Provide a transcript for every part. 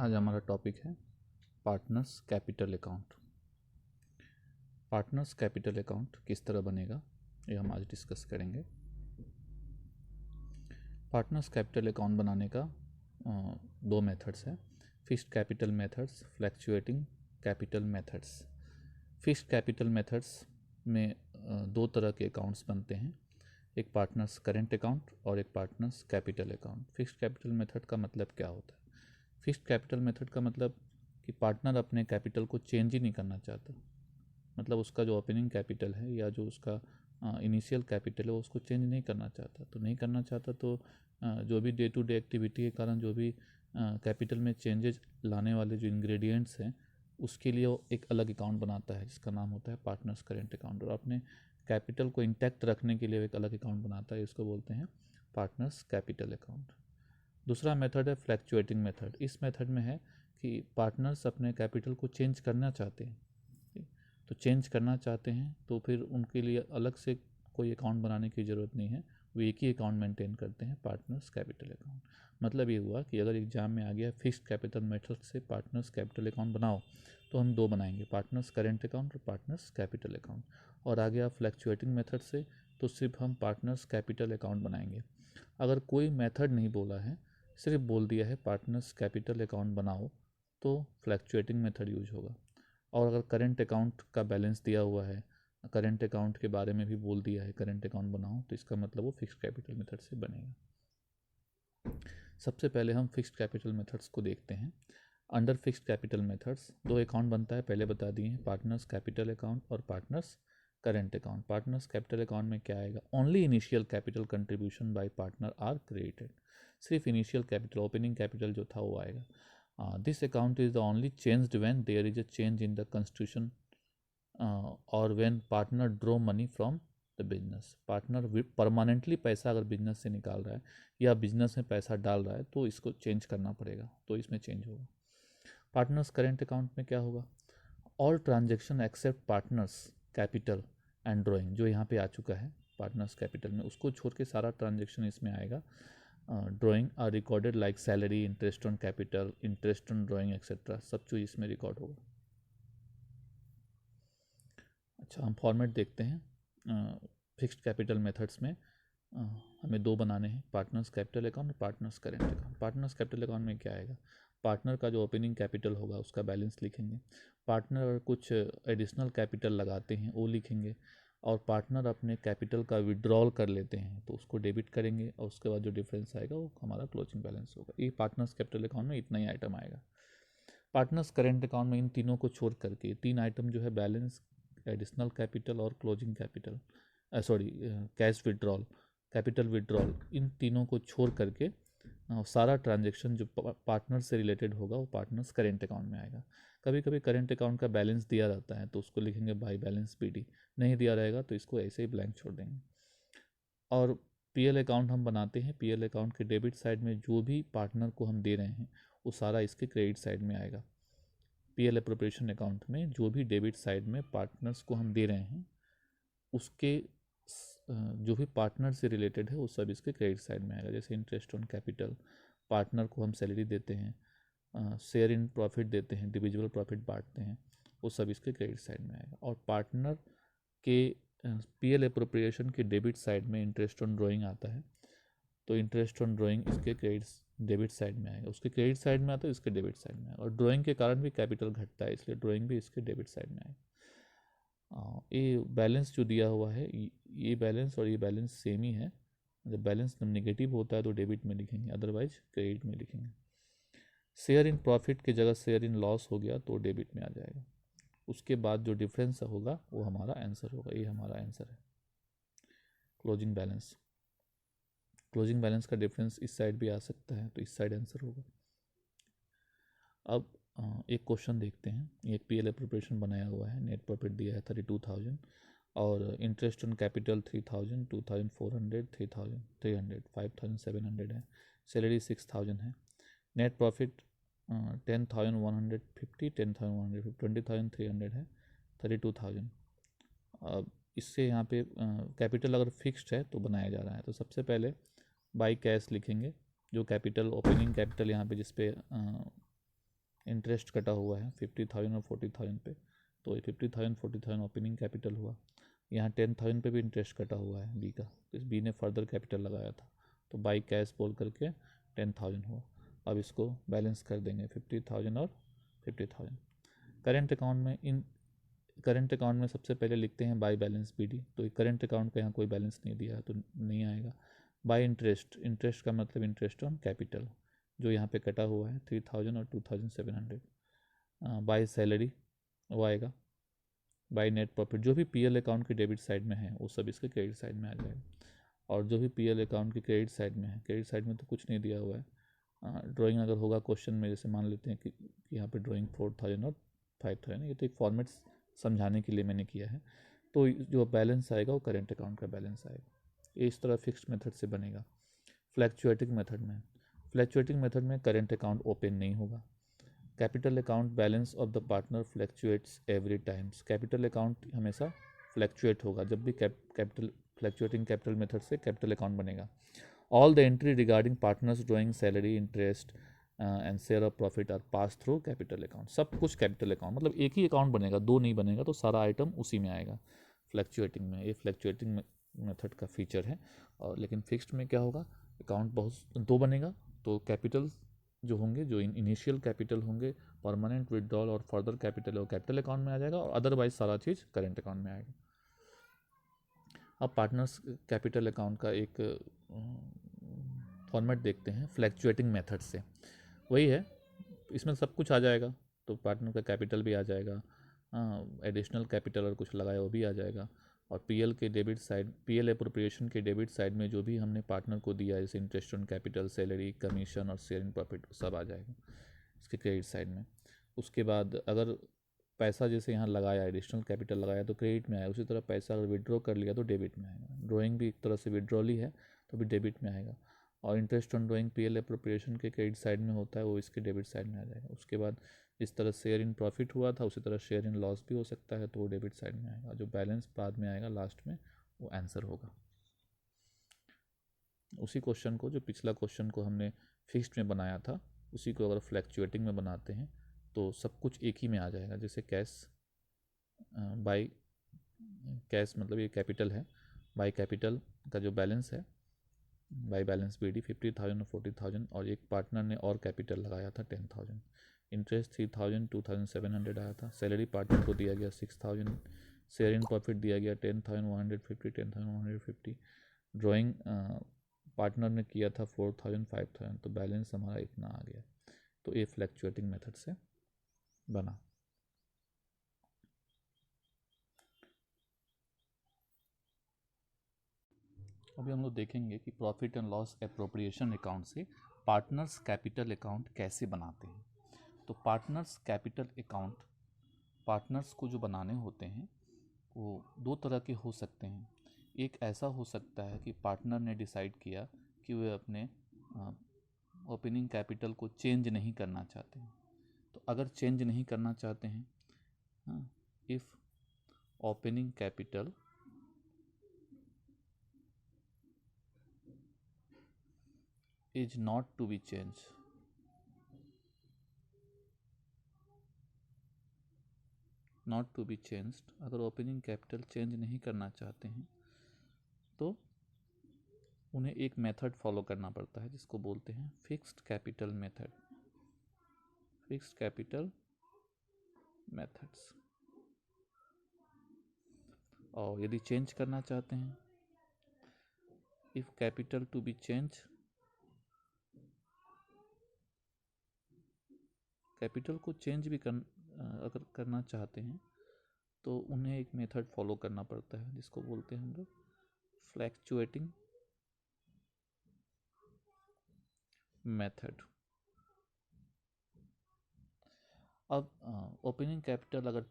आज हमारा टॉपिक है partners capital account. Partners capital account किस तरह बनेगा ये हम आज डिस्कस करेंगे। पार्टनर्स कैपिटल अकाउंट बनाने का दो मेथड्स हैं, fixed capital methods, fluctuating capital methods. Fixed capital methods में दो तरह के अकाउंट्स बनते हैं, एक पार्टनर्स करेंट अकाउंट और एक partners capital account. Fixed capital method का मतलब क्या होता है? फिक्स्ड कैपिटल मेथड का मतलब कि पार्टनर अपने कैपिटल को चेंज ही नहीं करना चाहता, मतलब उसका जो ओपनिंग कैपिटल है या जो उसका इनिशियल कैपिटल है वो उसको चेंज नहीं करना चाहता। तो नहीं करना चाहता तो जो भी डे टू डे एक्टिविटी के कारण जो भी कैपिटल में चेंजेस लाने वाले जो इंग्रेडिएंट्स हैं उसके लिए वो एक अलग अकाउंट बनाता है जिसका नाम होता है पार्टनर्स करेंट अकाउंट, और अपने कैपिटल को इंटैक्ट रखने के लिए एक अलग अकाउंट बनाता है, इसको बोलते हैं पार्टनर्स कैपिटल अकाउंट। दूसरा मेथड है फ्लैक्चुएटिंग मेथड। इस मेथड में है कि पार्टनर्स अपने कैपिटल को चेंज करना चाहते हैं, तो चेंज करना चाहते हैं तो फिर उनके लिए अलग से कोई अकाउंट बनाने की ज़रूरत नहीं है, वो एक ही अकाउंट मेंटेन करते हैं, पार्टनर्स कैपिटल अकाउंट। मतलब ये हुआ कि अगर एग्जाम में आ गया फिक्स्ड कैपिटल मेथड से पार्टनर्स कैपिटल अकाउंट बनाओ तो हम दो बनाएंगे, पार्टनर्स करेंट अकाउंट और पार्टनर्स कैपिटल अकाउंट। और आ गया फ्लैक्चुएटिंग मेथड से तो सिर्फ हम पार्टनर्स कैपिटल अकाउंट बनाएंगे। अगर कोई मेथड नहीं बोला है, सिर्फ बोल दिया है पार्टनर्स कैपिटल अकाउंट बनाओ तो फ्लैक्चुएटिंग मेथड यूज होगा। और अगर करंट अकाउंट का बैलेंस दिया हुआ है, करंट अकाउंट के बारे में भी बोल दिया है करंट अकाउंट बनाओ, तो इसका मतलब वो फिक्स्ड कैपिटल मेथड से बनेगा। सबसे पहले हम फिक्स्ड कैपिटल मेथड्स को देखते हैं। अंडर फिक्स्ड कैपिटल मेथड्स दो अकाउंट बनता है, पहले बता दिए हैं, पार्टनर्स कैपिटल अकाउंट और partners current account. Partners capital account में क्या आएगा? Only initial capital contribution by partner are created. सिर्फ इनिशियल कैपिटल, ओपनिंग कैपिटल जो था वो आएगा। This account is the only changed when there is a change in the constitution और when partner draw money from the business. Partner permanently पैसा अगर business से निकाल रहा है या बिजनेस में पैसा डाल रहा है तो इसको चेंज करना पड़ेगा, तो इसमें चेंज होगा। पार्टनर्स करेंट अकाउंट में क्या होगा? All transaction except partners capital and drawing, जो यहाँ पे आ चुका है पार्टनर्स कैपिटल में, उसको छोड़ के सारा ट्रांजेक्शन इसमें आएगा। Drawing are recorded like salary, interest on capital, interest on drawing etcetera, सब चीज़ इसमें रिकॉर्ड होगा। अच्छा, हम फॉर्मेट देखते हैं। फिक्स्ड कैपिटल मेथड्स में हमें दो बनाने हैं, पार्टनर्स कैपिटल अकाउंट और partners current account. Partners capital account में क्या आएगा? पार्टनर का जो ओपनिंग कैपिटल होगा उसका बैलेंस लिखेंगे, पार्टनर अगर कुछ एडिशनल कैपिटल लगाते हैं वो लिखेंगे, और पार्टनर अपने कैपिटल का विड्रॉल कर लेते हैं तो उसको डेबिट करेंगे, और उसके बाद जो डिफरेंस आएगा वो हमारा क्लोजिंग बैलेंस होगा। ये पार्टनर्स कैपिटल अकाउंट में इतना ही आइटम आएगा। पार्टनर्स करेंट अकाउंट में इन तीनों को छोड़ करके तीन आइटम जो है, बैलेंस, एडिशनल कैपिटल और closing capital, sorry cash withdrawal, capital withdrawal, इन तीनों को छोड़ करके सारा ट्रांजेक्शन जो पार्टनर से रिलेटेड होगा वो पार्टनर्स करेंट अकाउंट में आएगा। कभी कभी करेंट अकाउंट का बैलेंस दिया रहता है तो उसको लिखेंगे बाय बैलेंस पीडी, नहीं दिया रहेगा तो इसको ऐसे ही ब्लैंक छोड़ देंगे। और पीएल अकाउंट हम बनाते हैं, पीएल अकाउंट के डेबिट साइड में जो भी पार्टनर को हम दे रहे हैं वो सारा इसके क्रेडिट साइड में आएगा। पीएल अप्रोप्रिएशन अकाउंट में जो भी डेबिट साइड में पार्टनर्स को हम दे रहे हैं उसके जो भी पार्टनर से रिलेटेड है वो सब इसके क्रेडिट साइड में आएगा। जैसे इंटरेस्ट ऑन कैपिटल, पार्टनर को हम सैलरी देते हैं, शेयर इन प्रॉफिट देते हैं, डिविजिबल प्रॉफिट बांटते हैं, वो सब इसके क्रेडिट साइड में आएगा। और पार्टनर के पीएल अप्रोप्रिएशन के डेबिट साइड में इंटरेस्ट ऑन ड्राइंग आता है, तो इंटरेस्ट ऑन ड्राइंग इसके क्रेडिट डेबिट साइड में आएगा, उसके क्रेडिट साइड में आता है, इसके डेबिट साइड में आएगा। और ड्राइंग के कारण भी कैपिटल घटता है इसलिए ड्राइंग भी इसके डेबिट साइड में आएगा। ये बैलेंस जो दिया हुआ है, ये बैलेंस और ये बैलेंस सेम ही है। जब बैलेंस नेगेटिव होता है तो डेबिट में लिखेंगे, अदरवाइज क्रेडिट में लिखेंगे। शेयर इन प्रॉफिट की जगह शेयर इन लॉस हो गया तो डेबिट में आ जाएगा। उसके बाद जो डिफरेंस होगा वो हमारा आंसर होगा, ये हमारा आंसर है। क्लोजिंग बैलेंस, क्लोजिंग बैलेंस का डिफरेंस इस साइड भी आ सकता है तो इस साइड आंसर होगा। अब एक क्वेश्चन देखते हैं। एक पीएल अप्रोप्रिएशन बनाया हुआ है, नेट प्रॉफिट दिया है 32,000 और इंटरेस्ट ऑन कैपिटल 3,000, 2,400, 3,000, 300, 5,700 है, सैलरी 6,000 है, नेट प्रॉफिट 10,150, 10,150, 20,300 है, 32,000। अब इससे यहाँ पे कैपिटल अगर फिक्स्ड है तो बनाया जा रहा है, तो सबसे पहले बाई कैश लिखेंगे, जो कैपिटल ओपनिंग कैपिटल यहाँ पे जिस पे इंटरेस्ट कटा हुआ है 50,000 और 40,000 पे, तो ये 50,000 40,000 ओपनिंग कैपिटल हुआ। यहाँ 10,000 पे भी इंटरेस्ट कटा हुआ है बी का, तो इस बी ने फर्दर कैपिटल लगाया था, तो बाई कैश बोल करके 10,000 हुआ। अब इसको बैलेंस कर देंगे 50,000 और 50,000। करेंट अकाउंट में करंट अकाउंट में सबसे पहले लिखते हैं बाई बैलेंस बी डी, तो करंट अकाउंट का यहाँ कोई बैलेंस नहीं दिया है तो नहीं आएगा। बाई इंटरेस्ट, इंटरेस्ट का मतलब इंटरेस्ट ऑन कैपिटल जो यहाँ पे कटा हुआ है 3,000 और 2,700। बाई सैलरी वो आएगा। बाई नेट प्रॉफिट, जो भी पीएल अकाउंट के डेबिट साइड में है वो सब इसके क्रेडिट साइड में आ जाएगा। और जो भी पीएल अकाउंट के क्रेडिट साइड में है, क्रेडिट साइड में तो कुछ नहीं दिया हुआ है। ड्राइंग अगर होगा क्वेश्चन में, जैसे मान लेते हैं कि यहाँ पे ड्राइंग 4,000 और 5,000, ये तो एक फॉर्मेट समझाने के लिए मैंने किया है। तो जो बैलेंस आएगा वो करेंट अकाउंट का बैलेंस आएगा। ये इस तरह फिक्स्ड मेथड से बनेगा। फ्लैक्चुएटिंग मेथड में करेंट अकाउंट ओपन नहीं होगा। Capital account balance of the partner fluctuates every times. Capital account हमेशा फ्लैक्चुएट होगा जब भी फ्लैक्चुएटिंग कैपिटल मेथड से कैपिटल अकाउंट बनेगा। All the entry regarding partners drawing salary interest and share of profit are pass through capital account. सब कुछ capital account, मतलब एक ही अकाउंट बनेगा, दो नहीं बनेगा, तो सारा आइटम उसी में आएगा फ्लैक्चुएटिंग में। ये फ्लैक्चुएटिंग मेथड का फीचर है। और लेकिन फिक्स्ड में क्या होगा, अकाउंट बहुत दो बनेगा, तो कैपिटल जो होंगे, जो इनिशियल कैपिटल होंगे, परमानेंट विड्रॉल और फर्दर कैपिटल और कैपिटल अकाउंट में आ जाएगा, और अदरवाइज सारा चीज़ करेंट अकाउंट में आएगा। अब पार्टनर्स कैपिटल अकाउंट का एक फॉर्मेट देखते हैं फ्लैक्चुएटिंग मेथड से। वही है, इसमें सब कुछ आ जाएगा, तो पार्टनर का कैपिटल भी आ जाएगा, एडिशनल कैपिटल और कुछ लगाया वो भी आ जाएगा, और पीएल के डेबिट साइड, पीएल एप्रोप्रिएशन के डेबिट साइड में जो भी हमने पार्टनर को दिया, जैसे interest on capital, salary, commission और शेयर इन प्रॉफिट, सब आ जाएगा इसके क्रेडिट साइड में। उसके बाद अगर पैसा जैसे यहाँ लगाया, एडिशनल कैपिटल लगाया तो क्रेडिट में आया, उसी तरह पैसा अगर विड्रॉ कर लिया तो डेबिट में आएगा। ड्राइंग भी एक तरह से विड्रॉल ही है, तो भी डेबिट में आएगा। और interest on drawing PL appropriation के क्रेडिट साइड में होता है, वो इसके डेबिट साइड में आ जाएगा। उसके बाद जिस तरह शेयर इन प्रॉफिट हुआ था उसी तरह शेयर इन लॉस भी हो सकता है, तो वो डेबिट साइड में आएगा। जो बैलेंस बाद में आएगा लास्ट में, वो आंसर होगा। उसी क्वेश्चन को, जो पिछला क्वेश्चन को हमने फिक्स्ड में बनाया था, उसी को अगर फ्लैक्चुएटिंग में बनाते हैं तो सब कुछ एक ही में आ जाएगा। जैसे कैश बाई कैश, मतलब ये कैपिटल है, बाई कैपिटल का जो बैलेंस है, बाई बैलेंस बी डी 50,000 और 40,000, और एक पार्टनर ने और कैपिटल लगाया था 10,000। इंटरेस्ट 3,000 2,700 आया था। सैलरी पार्टनर को दिया गया 6,000। शेयर इन प्रॉफिट दिया गया 10,150 10,150। ड्राइंग पार्टनर ने किया था 4,000 5,000, तो बैलेंस हमारा इतना आ गया। तो ये फ्लैक्चुएटिंग मेथड से बना। अभी हम लोग देखेंगे कि profit and loss appropriation account से पार्टनर्स कैपिटल अकाउंट कैसे बनाते हैं। तो पार्टनर्स कैपिटल अकाउंट, पार्टनर्स को जो बनाने होते हैं वो दो तरह के हो सकते हैं। एक ऐसा हो सकता है कि पार्टनर ने डिसाइड किया कि वे अपने ओपनिंग कैपिटल को चेंज नहीं करना चाहते हैं। तो अगर चेंज नहीं करना चाहते हैं, if opening capital is not to be changed, not to be changed, अगर ओपनिंग कैपिटल चेंज नहीं करना चाहते हैं तो उन्हें एक मेथड फॉलो करना पड़ता है जिसको बोलते हैं fixed capital method. Fixed capital methods. और यदि चेंज करना चाहते हैं, if capital to be change, capital को चेंज भी अगर करना चाहते हैं तो उन्हें एक मेथड फॉलो करना पड़ता है जिसको बोलते हैं हम लोग फ्लैक्चुएटिंग मेथड। अब ओपनिंग कैपिटल अगर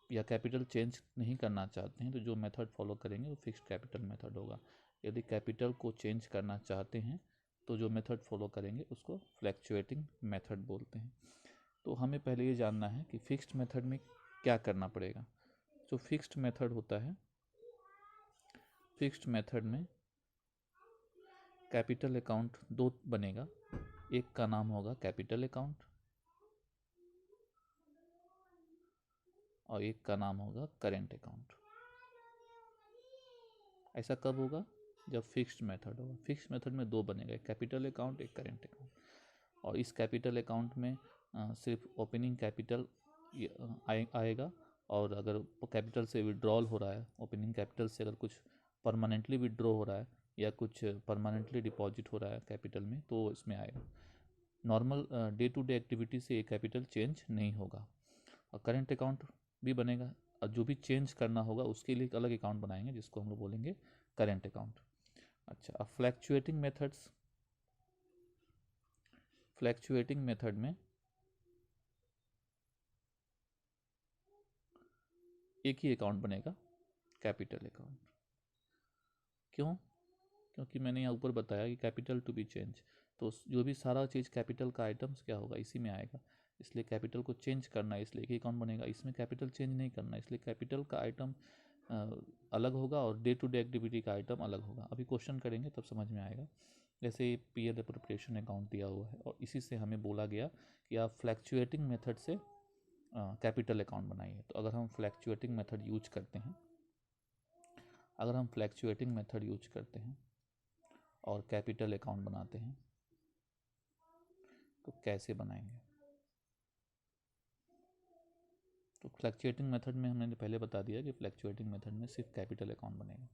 या कैपिटल चेंज नहीं करना चाहते हैं तो जो मेथड फॉलो करेंगे वो फिक्स्ड कैपिटल मेथड होगा। यदि कैपिटल को चेंज करना चाहते हैं तो जो मेथड फॉलो करेंगे उसको फ्लैक्चुएटिंग मेथड बोलते हैं। तो हमें पहले ये जानना है कि फिक्स्ड मेथड में क्या करना पड़ेगा। जो फिक्स्ड मेथड होता है, फिक्स्ड मेथड में कैपिटल अकाउंट दो बनेगा। एक का नाम होगा कैपिटल अकाउंट और एक का नाम होगा करेंट अकाउंट। ऐसा कब होगा? जब फिक्स्ड मेथड होगा। फिक्स्ड मेथड में दो बनेगा, एक कैपिटल अकाउंट, एक करेंट अकाउंट। और इस कैपिटल अकाउंट में सिर्फ ओपनिंग कैपिटल आएगा, और अगर कैपिटल से विड्रॉल हो रहा है, ओपनिंग कैपिटल से अगर कुछ परमानेंटली विड्रॉ हो रहा है या कुछ परमानेंटली डिपॉजिट हो रहा है कैपिटल में, तो इसमें आएगा। Normal day to day activity से ये कैपिटल चेंज नहीं होगा। और करेंट अकाउंट भी बनेगा, और जो भी चेंज करना होगा उसके लिए एक अलग अकाउंट बनाएंगे जिसको हम लोग बोलेंगे करेंट अकाउंट। अच्छा, अब फ्लैक्चुएटिंग मेथड्स। फ्लैक्चुएटिंग मेथड में एक ही अकाउंट बनेगा, कैपिटल अकाउंट। क्यों? क्योंकि मैंने यहाँ ऊपर बताया कि कैपिटल टू बी चेंज, तो जो भी सारा चीज़ कैपिटल का आइटम्स क्या होगा, इसी में आएगा। इसलिए कैपिटल को चेंज करना है, इसलिए एक ही अकाउंट बनेगा। इसमें कैपिटल चेंज नहीं करना है, इसलिए कैपिटल का आइटम अलग होगा और डे टू डे एक्टिविटी का आइटम अलग होगा। अभी क्वेश्चन करेंगे तब समझ में आएगा। जैसे पीएल अप्रोप्रिएशन अकाउंट दिया हुआ है और इसी से हमें बोला गया कि आप फ्लैक्चुएटिंग मेथड से कैपिटल अकाउंट बनाइए। तो अगर हम फ्लैक्चुएटिंग मेथड यूज करते हैं, अगर हम फ्लैक्चुएटिंग मेथड यूज करते हैं और कैपिटल अकाउंट बनाते हैं तो कैसे बनाएंगे? तो फ्लैक्चुएटिंग मेथड में हमने पहले बता दिया कि फ्लैक्चुएटिंग मेथड में सिर्फ कैपिटल अकाउंट बनेगा,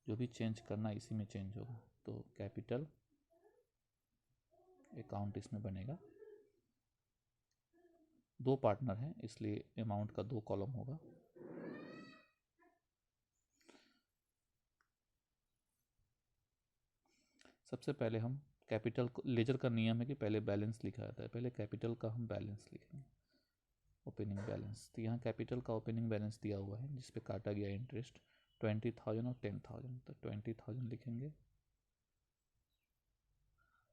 जो भी चेंज करना इसी में चेंज होगा। तो कैपिटल अकाउंट इसमें बनेगा। दो पार्टनर हैं इसलिए अमाउंट का दो कॉलम होगा। सबसे पहले हम कैपिटल को, लेजर का नियम है कि पहले बैलेंस लिखा जाता है, पहले कैपिटल का हम बैलेंस लिखेंगे, ओपनिंग बैलेंस। तो यहाँ कैपिटल का ओपनिंग बैलेंस दिया हुआ है जिस पे काटा गया इंटरेस्ट 20,000 और 10,000। तो 20,000 लिखेंगे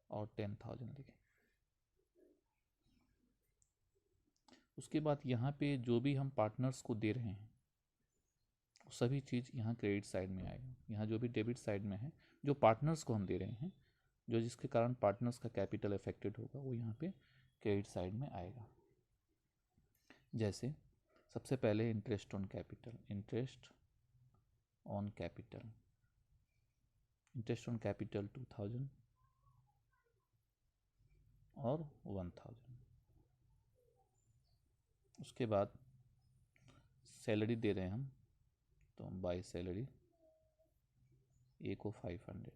और 10,000 लिखेंगे। उसके बाद यहाँ पे जो भी हम पार्टनर्स को दे रहे हैं सभी चीज़ यहाँ क्रेडिट साइड में आएगा। यहाँ जो भी डेबिट साइड में है, जो पार्टनर्स को हम दे रहे हैं, जो जिसके कारण पार्टनर्स का कैपिटल अफेक्टेड होगा, वो यहाँ पे क्रेडिट साइड में आएगा। जैसे सबसे पहले interest on capital, interest on capital, interest on capital 2,000 और 1,000। उसके बाद सैलरी दे रहे हैं हम, तो बाय सैलरी ए को 500,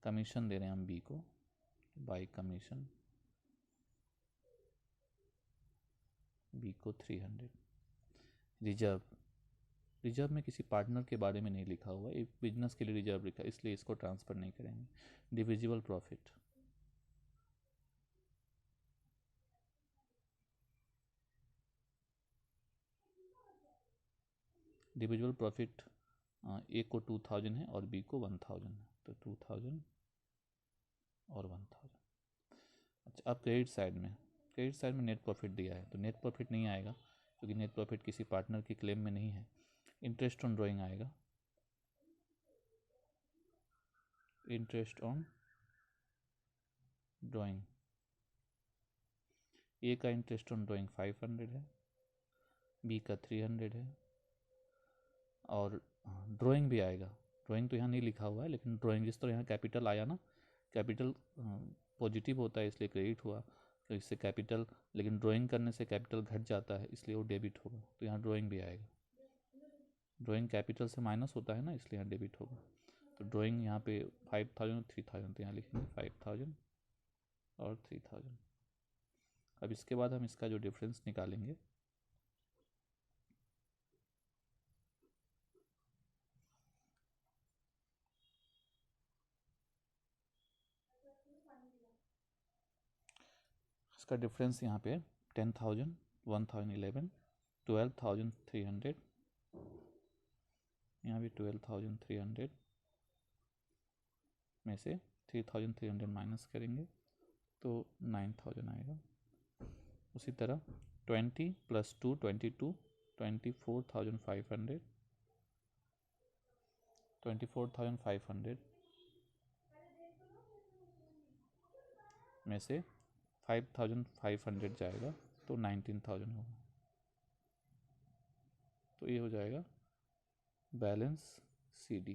कमीशन दे रहे हैं हम बी को, बाय कमीशन बी को 300। रिजर्व, रिजर्व में किसी पार्टनर के बारे में नहीं लिखा हुआ, एक बिजनेस के लिए रिजर्व लिखा, इसलिए इसको ट्रांसफ़र नहीं करेंगे। डिविजिबल प्रॉफिट, डिविजिबल प्रॉफिट ए को 2,000 है और बी को 1,000 है, तो 2,000 और 1,000। अच्छा, अब क्रेडिट साइड में, क्रेडिट साइड में नेट प्रॉफिट दिया है, तो नेट प्रॉफिट नहीं आएगा क्योंकि नेट प्रॉफिट किसी पार्टनर की क्लेम में नहीं है। इंटरेस्ट ऑन ड्राइंग आएगा, इंटरेस्ट ऑन ड्राइंग। ए का इंटरेस्ट ऑन ड्राइंग 500 है, बी का 300 है, और ड्राइंग भी आएगा। ड्राइंग तो यहाँ नहीं लिखा हुआ है, लेकिन ड्राइंग जिस तरह यहाँ कैपिटल आया ना, कैपिटल पॉजिटिव होता है इसलिए क्रेडिट हुआ, तो इससे कैपिटल, लेकिन ड्राइंग करने से कैपिटल घट जाता है इसलिए वो डेबिट होगा, तो यहाँ ड्राइंग भी आएगा। ड्राइंग कैपिटल से माइनस होता है ना, इसलिए यहाँ डेबिट होगा। तो ड्राइंग यहाँ पे 5,000 और 3,000, तो यहाँ लिखेंगे 5,000 और 3,000। अब इसके बाद हम इसका जो डिफरेंस निकालेंगे, इसका डिफरेंस यहाँ पे 10,000, 1,011, 12,300, यहाँ भी 12,300 में से 3,300 माइनस करेंगे तो 9,000 आएगा। उसी तरह 20 + 2 22, 24,500, 24,500 में से 5,500 जाएगा तो 19,000 होगा। तो ये हो जाएगा बैलेंस CD।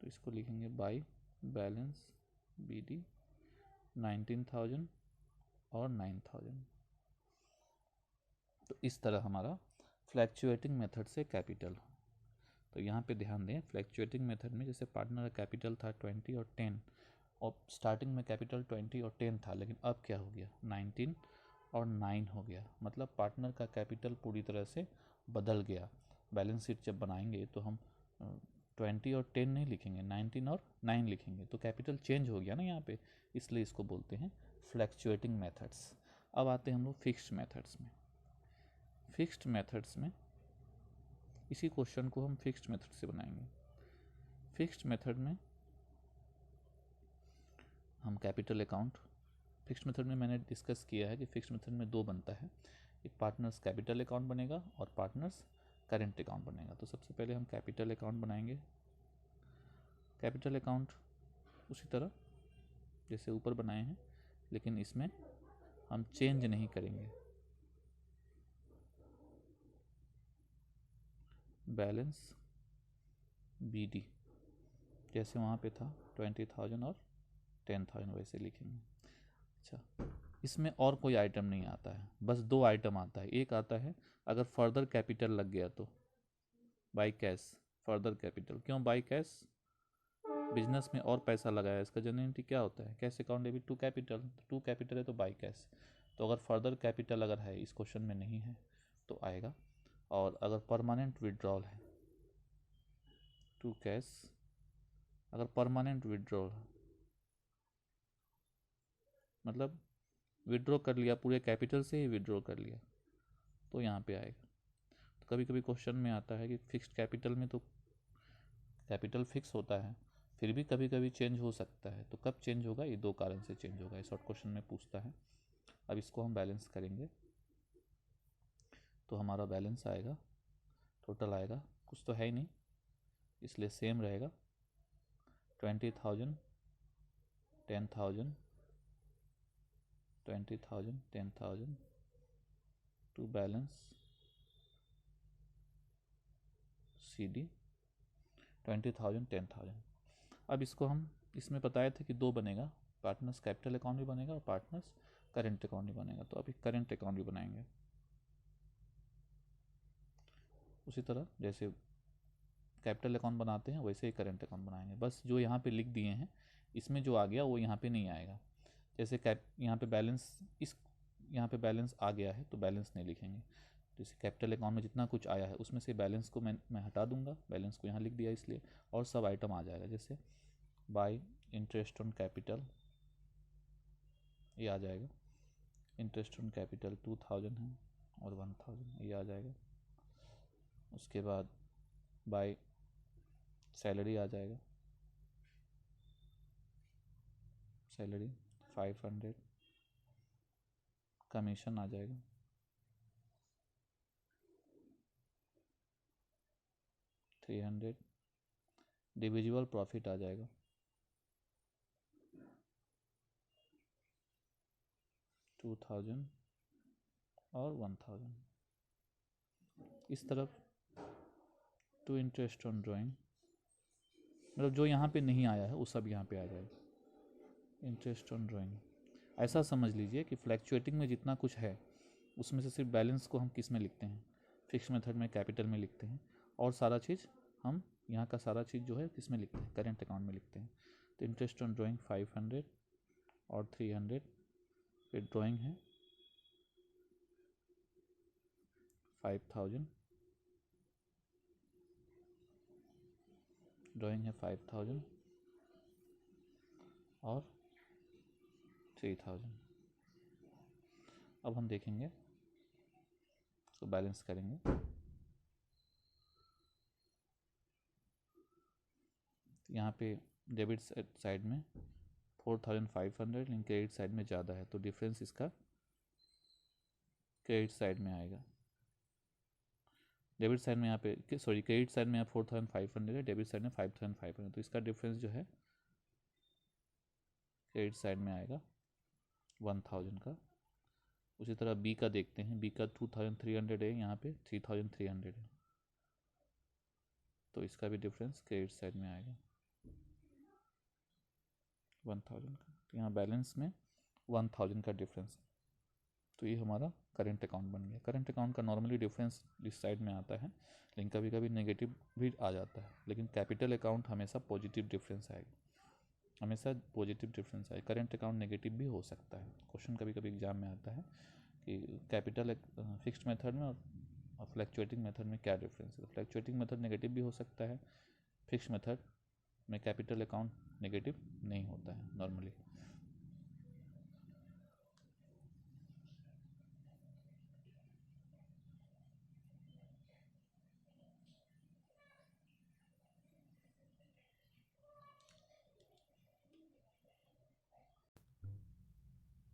तो इसको लिखेंगे बाई बैलेंस BD 19,000 और 9,000। तो इस तरह हमारा फ्लैक्चुएटिंग मेथड से कैपिटल। तो यहाँ पे ध्यान दें, फ्लैक्चुएटिंग मेथड में जैसे पार्टनर का कैपिटल था 20 और 10, और स्टार्टिंग में कैपिटल 20 और 10 था, लेकिन अब क्या हो गया 19 और 9 हो गया। मतलब पार्टनर का कैपिटल पूरी तरह से बदल गया। बैलेंस शीट जब बनाएंगे तो हम 20 और 10 नहीं लिखेंगे, 19 और 9 लिखेंगे। तो कैपिटल चेंज हो गया ना यहाँ पे, इसलिए इसको बोलते हैं फ्लैक्चुएटिंग मेथड्स। अब आते हैं हम लोग फिक्स्ड मेथड्स में। फिक्स्ड मेथड्स में इसी क्वेश्चन को हम फिक्स्ड मेथड से बनाएंगे। फिक्स्ड मेथड में हम कैपिटल अकाउंट, फिक्स्ड मेथड में मैंने डिस्कस किया है कि फिक्स्ड मेथड में दो बनता है, एक पार्टनर्स कैपिटल अकाउंट बनेगा और पार्टनर्स करेंट अकाउंट बनेगा। तो सबसे पहले हम कैपिटल अकाउंट बनाएंगे। कैपिटल अकाउंट उसी तरह जैसे ऊपर बनाए हैं, लेकिन इसमें हम चेंज नहीं करेंगे। बैलेंस BD जैसे वहाँ पे था 20,000 और 10,000 वैसे लिखेंगे। अच्छा, इसमें और कोई आइटम नहीं आता है, बस दो आइटम आता है। एक आता है अगर फर्दर कैपिटल लग गया तो बाई कैश। फर्दर कैपिटल क्यों बाई कैश? बिजनेस में और पैसा लगाया, इसका जनरली क्या होता है, cash account debit to capital. To capital है तो बाई कैश। तो अगर फर्दर कैपिटल अगर है, इस क्वेश्चन में नहीं है तो आएगा। और अगर परमानेंट विड्रॉल है टू कैश, अगर परमानेंट विड्रॉल है मतलब विड्रॉ कर लिया, पूरे कैपिटल से ही विड्रॉ कर लिया, तो यहाँ पे आएगा। तो कभी कभी क्वेश्चन में आता है कि फिक्स्ड कैपिटल में तो कैपिटल फिक्स होता है, फिर भी कभी कभी चेंज हो सकता है। तो कब चेंज होगा, ये दो कारण से चेंज होगा, शॉर्ट क्वेश्चन में पूछता है। अब इसको हम बैलेंस करेंगे तो हमारा बैलेंस आएगा, टोटल आएगा, कुछ तो है ही नहीं इसलिए सेम रहेगा 20,000 10,000 20,000 10,000 टू बैलेंस CD 20,000 10,000। अब इसको हम इसमें बताए थे कि दो बनेगा, पार्टनर्स कैपिटल अकाउंट भी बनेगा और पार्टनर्स करेंट अकाउंट भी बनेगा। तो अभी करेंट अकाउंट भी बनाएंगे उसी तरह जैसे कैपिटल अकाउंट बनाते हैं वैसे ही करेंट अकाउंट बनाएंगे। बस जो यहाँ पे लिख दिए हैं इसमें जो आ गया वो यहाँ पे नहीं आएगा। जैसे यहाँ पे बैलेंस, इस यहाँ पे बैलेंस आ गया है तो बैलेंस नहीं लिखेंगे। जैसे कैपिटल अकाउंट में जितना कुछ आया है उसमें से बैलेंस को मैं हटा दूंगा, बैलेंस को यहाँ लिख दिया इसलिए, और सब आइटम आ जाएगा। जैसे बाय इंटरेस्ट ऑन कैपिटल ये आ जाएगा, इंटरेस्ट ऑन कैपिटल 2,000 है और 1,000 ये आ जाएगा। उसके बाद बाय सैलरी आ जाएगा, सैलरी 500, कमीशन आ जाएगा 300, डिविजिबल प्रॉफिट आ जाएगा 2,000 और 1,000। इस तरफ टू इंटरेस्ट ऑन ड्राइंग, मतलब जो यहाँ पे नहीं आया है वो सब यहाँ पे आ जाएगा। इंटरेस्ट ऑन ड्राइंग ऐसा समझ लीजिए कि फ्लैक्चुएटिंग में जितना कुछ है उसमें से सिर्फ बैलेंस को हम किस में लिखते हैं, फिक्स मेथड में कैपिटल में लिखते हैं, और सारा चीज़ हम यहाँ का सारा चीज़ जो है किस में लिखते हैं, करेंट अकाउंट में लिखते हैं। तो इंटरेस्ट ऑन ड्राइंग 500 और 300, फिर ड्राइंग है 5,000, ड्राइंग है 5,000 और 3,000। अब हम देखेंगे तो बैलेंस करेंगे। यहाँ पे डेबिट साइड में 4,500 लेकिन क्रेडिट साइड में ज़्यादा है, तो डिफरेंस इसका क्रेडिट साइड में आएगा। डेबिट साइड में यहाँ पे सॉरी क्रेडिट साइड में यहाँ 4,500 है, डेबिट साइड में 5,500, तो इसका डिफरेंस जो है क्रेडिट साइड में आएगा 1,000 का, उसी तरह बी का देखते हैं, बी का 2300 है, यहाँ पे 3300 है, तो इसका भी डिफरेंस क्रेडिट साइड में आएगा 1000 का। तो यहाँ बैलेंस में 1000 का डिफरेंस है, तो ये हमारा करेंट अकाउंट बन गया। करेंट अकाउंट का नॉर्मली डिफरेंस इस साइड में आता है, लेकिन कभी कभी नेगेटिव भी आ जाता है, लेकिन कैपिटल अकाउंट हमेशा पॉजिटिव डिफरेंस आएगा, हमेशा पॉजिटिव डिफरेंस आए। करेंट अकाउंट नेगेटिव भी हो सकता है। क्वेश्चन कभी कभी एग्जाम में आता है कि कैपिटल फिक्स्ड मेथड में और फ्लैक्चुएटिंग मेथड में क्या डिफरेंस है। फ्लैक्चुएटिंग मेथड नेगेटिव भी हो सकता है, फिक्स्ड मेथड में कैपिटल अकाउंट नेगेटिव नहीं होता है नॉर्मली।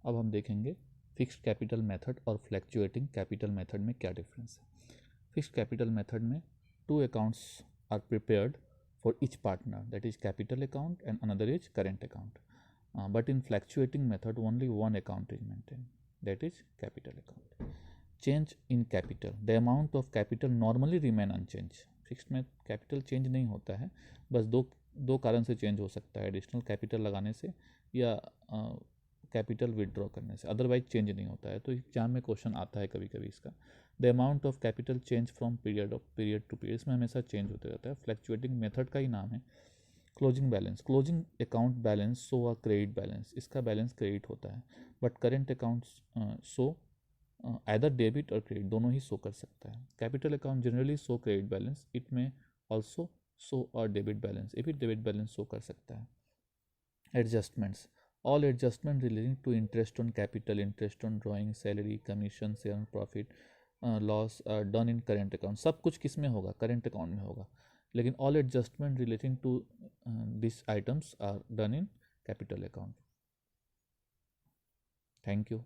अब हम देखेंगे फिक्स्ड कैपिटल मेथड और फ्लैक्चुएटिंग कैपिटल मेथड में क्या डिफरेंस है। फिक्स्ड कैपिटल मेथड में 2 accounts are prepared for each partner, that is capital account and another is current account, but in fluctuating method only one account is maintained, that is capital account. Change in capital, the amount of capital normally remain unchanged. Fixed में capital change नहीं होता है, बस दो कारण से change हो सकता है, एडिशनल कैपिटल लगाने से या कैपिटल विदड्रॉ करने से, अदरवाइज चेंज नहीं होता है। तो एग्जाम में क्वेश्चन आता है कभी कभी इसका, the amount of capital change from period to period, इसमें हमेशा चेंज होते रहता है। फ्लैक्चुएटिंग मेथड का ही नाम है। Closing balance, closing account balance so uh credit balance, इसका बैलेंस क्रेडिट होता है, but current accounts so either debit और क्रेडिट, दोनों ही शो कर सकता है। Capital account generally show credit balance, it में ऑल्सो शो और डेबिट बैलेंस, ये भी डेबिट बैलेंस शो कर सकता है। Adjustments, all adjustment relating to interest on capital, interest on drawing, salary, commission, share profit, loss done in current account, सब कुछ किस में होगा, करेंट अकाउंट में होगा, लेकिन all adjustment relating to this items are done in capital account. Thank you.